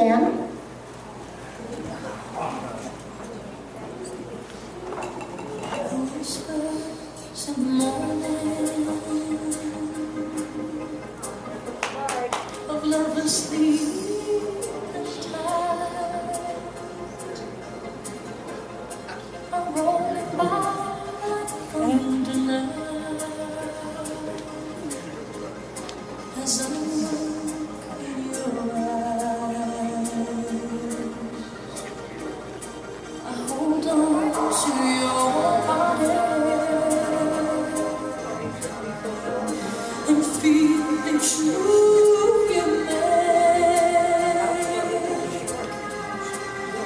stand? Of lovers sleep I'm rolling by from tonight as I look in your eyes. I hold on to your body and feel that you give me.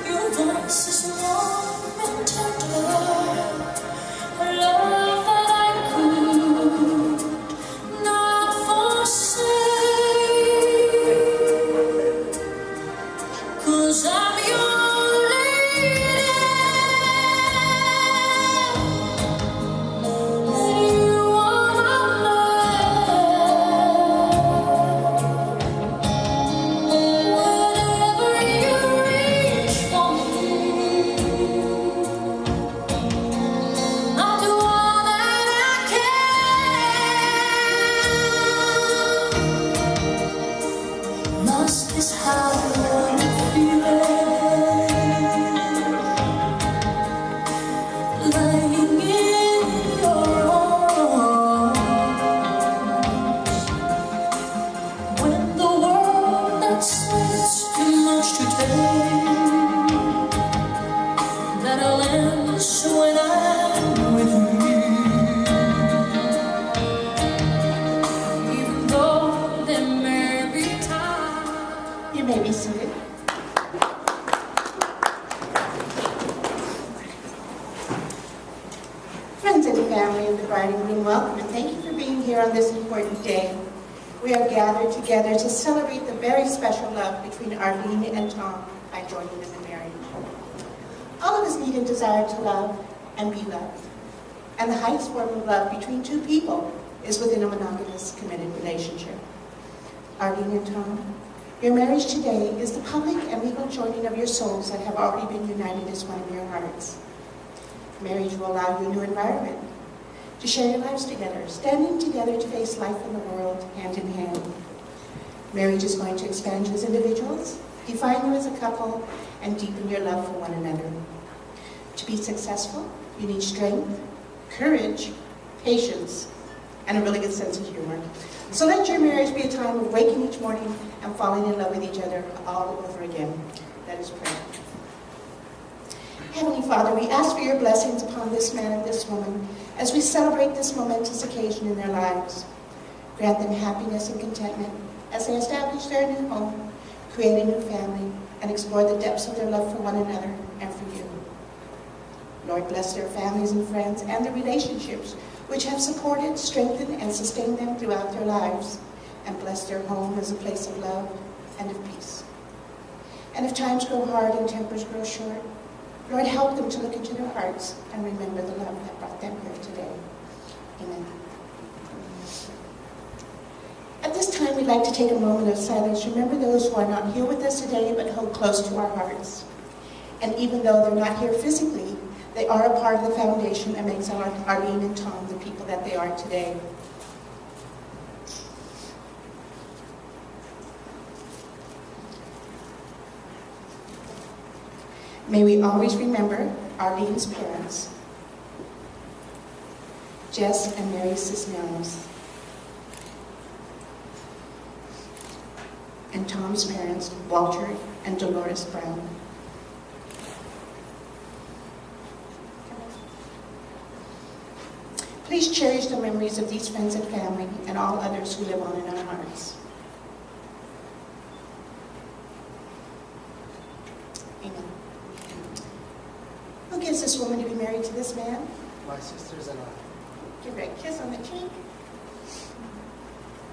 Your voice is warm and tender. Love that I could not forsake, 'cause I'm your lady, and you are my man. Whenever you reach for me, I'll do all that I can. Lost is how I'm feeling, lying in your arms. When the world that says too much to take, that I'll answer when I'm with you. Even though there may be times. You may be seated. Friends and family of the bride and groom, welcome and thank you for being here on this important day. We are gathered together to celebrate the very special love between Arlene and Tom by joining them in marriage. All of us need and desire to love and be loved. And the highest form of love between two people is within a monogamous, committed relationship. Arlene and Tom, your marriage today is the public and legal joining of your souls that have already been united as one in your hearts. Marriage will allow you a new environment to share your lives together, standing together to face life in the world hand in hand. Marriage is going to expand you as individuals, define you as a couple, and deepen your love for one another. To be successful, you need strength, courage, patience, and a really good sense of humor. So let your marriage be a time of waking each morning and falling in love with each other all over again. Let us pray. Heavenly Father, we ask for your blessings upon this man and this woman as we celebrate this momentous occasion in their lives. Grant them happiness and contentment as they establish their new home, create a new family, and explore the depths of their love for one another and for you. Lord, bless their families and friends and their relationships which have supported, strengthened, and sustained them throughout their lives, and bless their home as a place of love and of peace. And if times grow hard and tempers grow short, Lord, help them to look into their hearts and remember the love that brought them here today. Amen. At this time, we'd like to take a moment of silence. Remember those who are not here with us today, but hold close to our hearts. And even though they're not here physically, they are a part of the foundation that makes Arlene and Tom the people that they are today. May we always remember Arlene's parents, Jess and Mary Cisneros, and Tom's parents, Walter and Dolores Brown. Please cherish the memories of these friends and family and all others who live on in our hearts. Amen. Who gives this woman to be married to this man? My sisters and I. Give her a kiss on the cheek.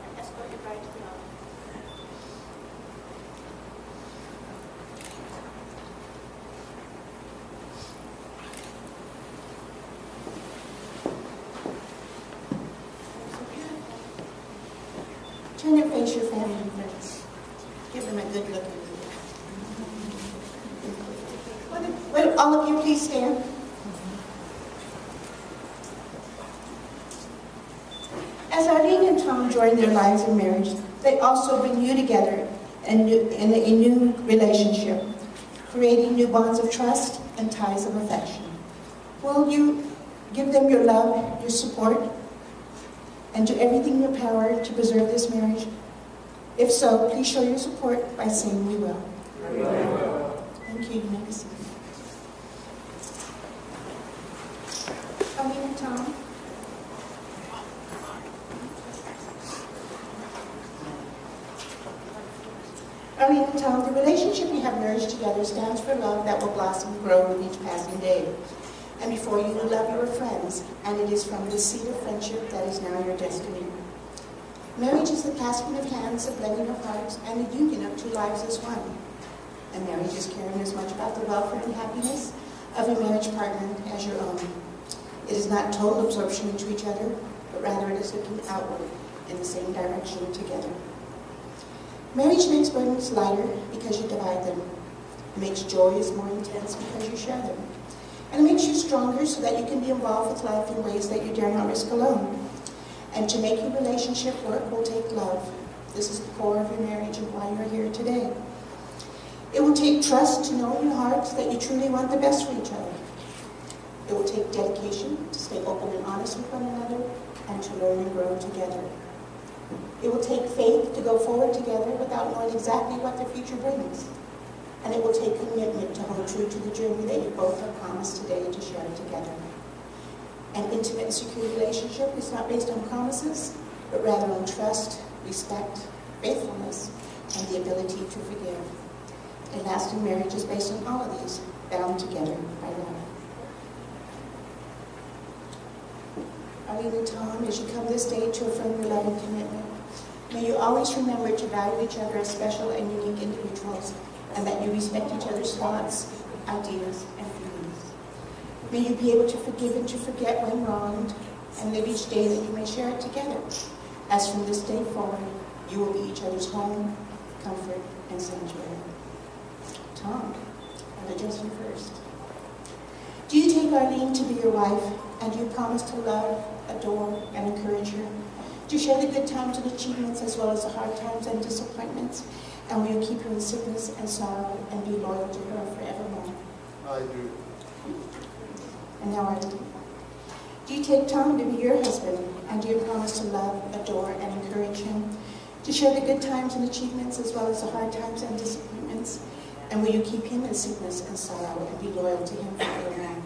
And escort your bride to the altar. Turn and face your family and friends. Give them a good look at you. Will all of you please stand? As Arlene and Tom join their lives in marriage, they also bring you together in a new relationship, creating new bonds of trust and ties of affection. Will you give them your love, your support, and do everything in your power to preserve this marriage? If so, please show your support by saying we will. We will. Thank you. You may be seated. Arlene and Tom. Arlene and Tom, the relationship you have nourished together stands for love that will blossom and grow with each passing day. And before you knew love, you were friends, and it is from the seed of friendship that is now your destiny. Marriage is the clasping of hands, the blending of hearts, and the union of two lives as one. And marriage is caring as much about the welfare and happiness of your marriage partner as your own. It is not total absorption into each other, but rather it is looking outward in the same direction together. Marriage makes burdens lighter because you divide them. It makes joys more intense because you share them. And it makes you stronger so that you can be involved with life in ways that you dare not risk alone. And to make your relationship work will take love. This is the core of your marriage and why you're here today. It will take trust to know in your heart that you truly want the best for each other. It will take dedication to stay open and honest with one another and to learn and grow together. It will take faith to go forward together without knowing exactly what the future brings. And it will take commitment to hold true to the journey that you both have promised today to share together. An intimate and secure relationship is not based on promises, but rather on trust, respect, faithfulness, and the ability to forgive. A lasting marriage is based on all of these, bound together by love. Arlene and Tom, as you come this day to affirm your love and commitment, may you always remember to value each other as special and unique individuals, and that you respect each other's thoughts, ideas, and feelings. May you be able to forgive and to forget when wronged, and live each day that you may share it together, as from this day forward, you will be each other's home, comfort, and sanctuary. Tom, I'll address you first. Do you take Arlene to be your wife, and do you promise to love, adore, and encourage her, to share the good times and achievements as well as the hard times and disappointments, and will you keep her in sickness and sorrow and be loyal to her forevermore? I do. And now Arlene. Do you take Tom to be your husband, and do you promise to love, adore, and encourage him, to share the good times and achievements as well as the hard times and disappointments, and will you keep him in sickness and sorrow and be loyal to him forevermore?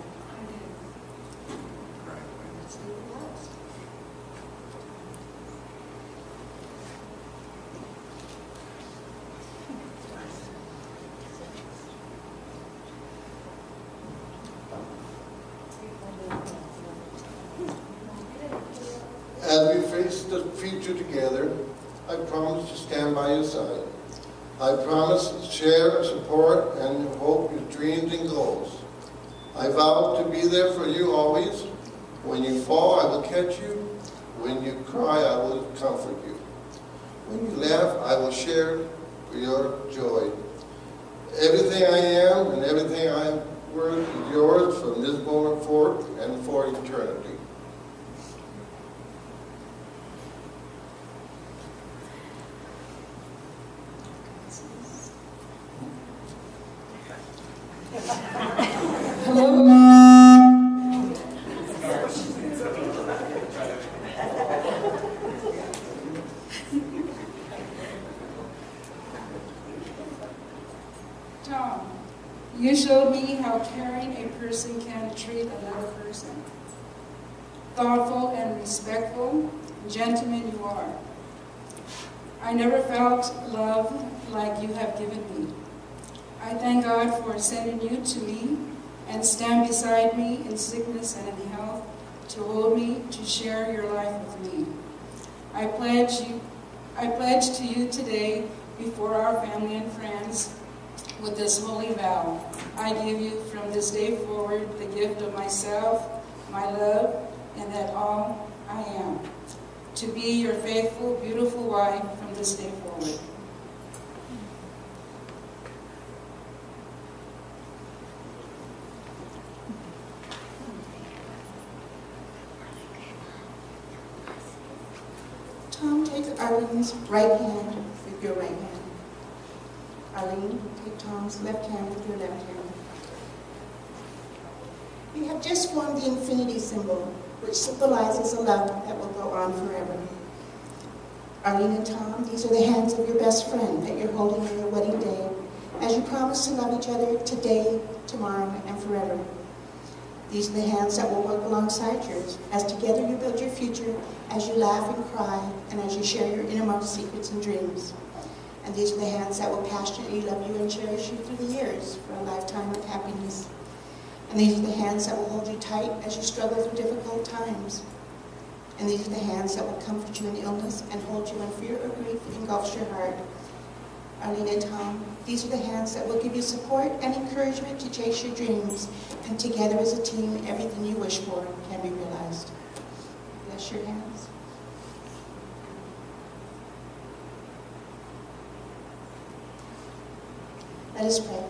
As we face the future together, I promise to stand by your side. I promise to share, support, and hope your dreams and goals. I vow to be there for you always. When you fall, I will catch you. When you cry, I will comfort you. When you laugh, I will share your joy. Everything I am and everything I am worth is yours from this moment forth and for eternity. Tom, you showed me how caring a person can treat another person. Thoughtful and respectful, gentleman you are. I never felt love like you have given me. I thank God for sending you to me and stand beside me in sickness and in health, to hold me, to share your life with me. I pledge to you today before our family and friends with this holy vow. I give you from this day forward the gift of myself, my love, and that all I am, to be your faithful, beautiful wife from this day forward. Tom's right hand with your right hand. Arlene, take Tom's left hand with your left hand. You have just formed the infinity symbol, which symbolizes a love that will go on forever. Arlene and Tom, these are the hands of your best friend that you're holding on your wedding day, as you promise to love each other today, tomorrow, and forever. These are the hands that will work alongside yours, as together you build your future, as you laugh and cry, and as you share your innermost secrets and dreams. And these are the hands that will passionately love you and cherish you through the years for a lifetime of happiness. And these are the hands that will hold you tight as you struggle through difficult times. And these are the hands that will comfort you in illness and hold you when fear or grief engulfs your heart. Arlene and Tom, these are the hands that will give you support and encouragement to chase your dreams. And together as a team, everything you wish for can be realized. Bless your hands. Let us pray.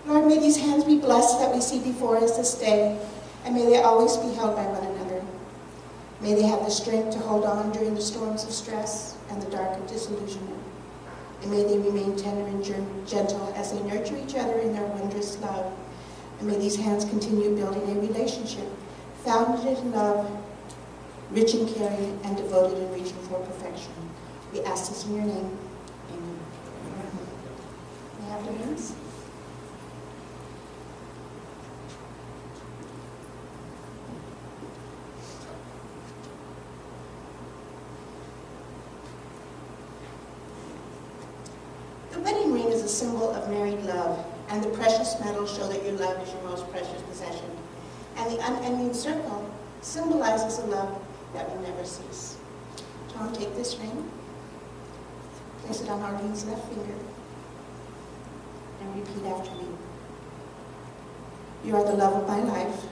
Lord, may these hands be blessed that we see before us this day, and may they always be held by one another. May they have the strength to hold on during the storms of stress and the dark of disillusionment. And may they remain tender and gentle as they nurture each other in their wondrous love. And may these hands continue building a relationship founded in love, rich in caring, and devoted in reaching for perfection. We ask this in your name. Amen. May I have the names? The wedding ring is a symbol of married love, and the precious metals show that your love is your most precious possession. And the unending circle symbolizes a love that will never cease. Tom, take this ring, place it on Arlene's left finger, and repeat after me. You are the love of my life.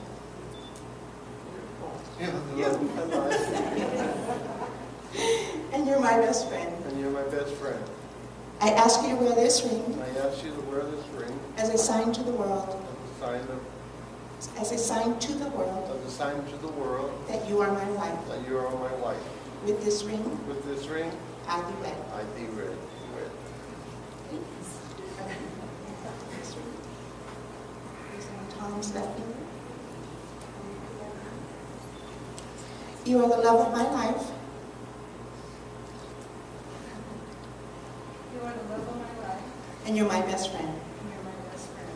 Yeah, the love of my life. And you're my best friend. And you're my best friend. I ask you to wear this ring I ask you to wear this ring as a sign to the world, as a sign to the world that you are my wife. that you are my wife. With this ring, With this ring, I'll be wed. I thee wed. This ring is on Tom's left finger. You are the love of my life. You are the love of my life, And you're my best friend. and you're my best friend.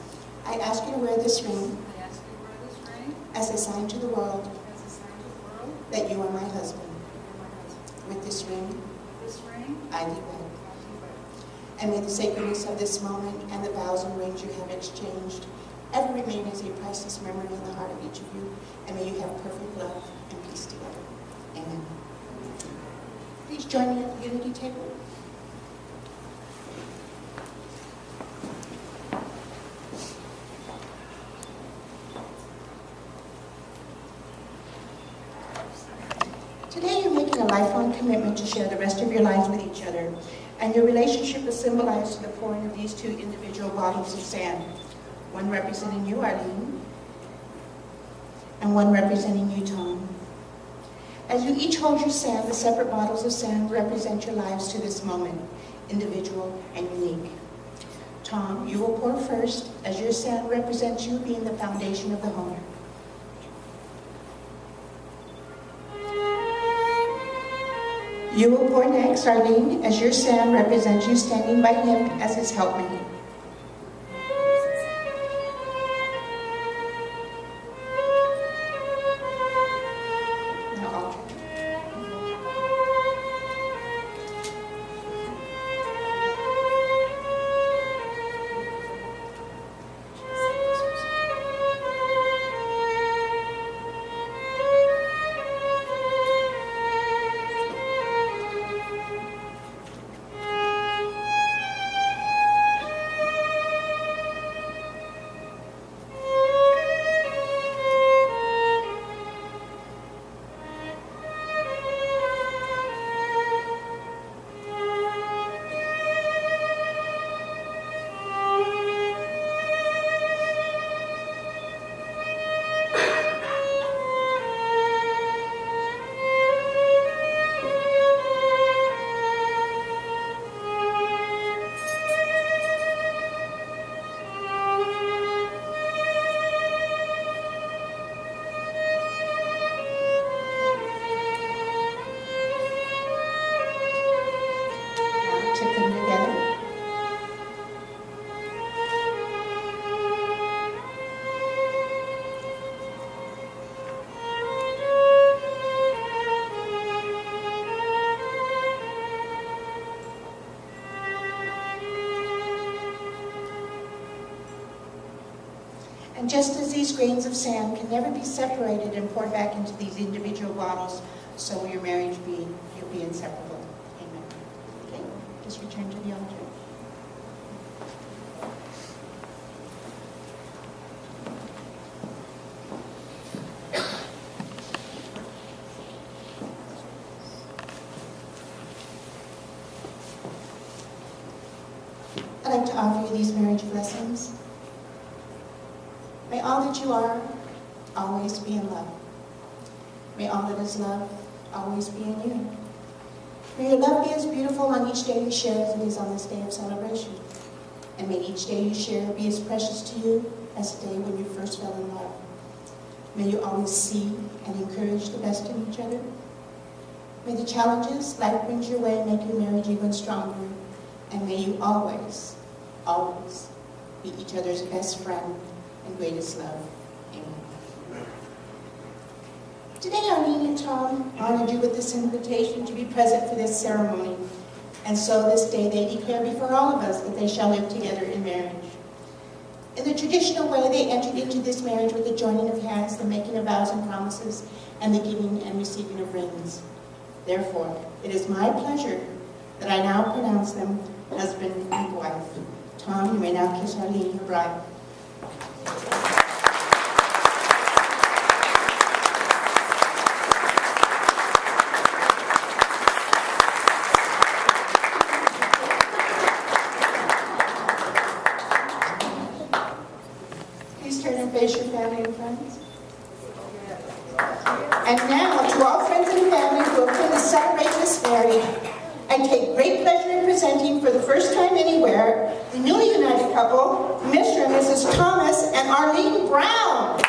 I ask you to wear this ring I ask you to wear this ring as a sign to the world as a sign to the world that you are my husband. that you're my husband. With this ring, This ring, I thee wed. I'll be wed. And may the sacredness of this moment and the vows and rings you have exchanged ever remain as a priceless memory in the heart of each of you. And may you have perfect love and peace together. Amen. Please join me at the unity table. Today you're making a lifelong commitment to share the rest of your lives with each other, and your relationship is symbolized through the pouring of these two individual bottles of sand, one representing you, Arlene, and one representing you, Tom. As you each hold your sand, the separate bottles of sand represent your lives to this moment, individual and unique. Tom, you will pour first, as your sand represents you being the foundation of the home. You will pour next, Arlene, as your sand represents you standing by him as his helpmate. Now alternate. And just as these grains of sand can never be separated and poured back into these individual bottles, so will your marriage be. You'll be inseparable. Amen. Okay, just return to the altar. I'd like to offer you these marriage blessings. May all that you are always be in love. May all that is love always be in you. May your love be as beautiful on each day you share as it is on this day of celebration. And may each day you share be as precious to you as the day when you first fell in love. May you always see and encourage the best in each other. May the challenges life brings your way make your marriage even stronger. And may you always, always be each other's best friend and greatest love. Amen. Today, Arlene and Tom honored you with this invitation to be present for this ceremony. And so this day they declare before all of us that they shall live together in marriage. In the traditional way, they entered into this marriage with the joining of hands, the making of vows and promises, and the giving and receiving of rings. Therefore, it is my pleasure that I now pronounce them husband and wife. Tom, you may now kiss Arlene, your bride. Please turn and face your family and friends. And now, to all friends and family who have come to celebrate this marriage, I take great pleasure in presenting for the first time anywhere the newly united couple, Mr. and Mrs. Thomas and Arlene Brown.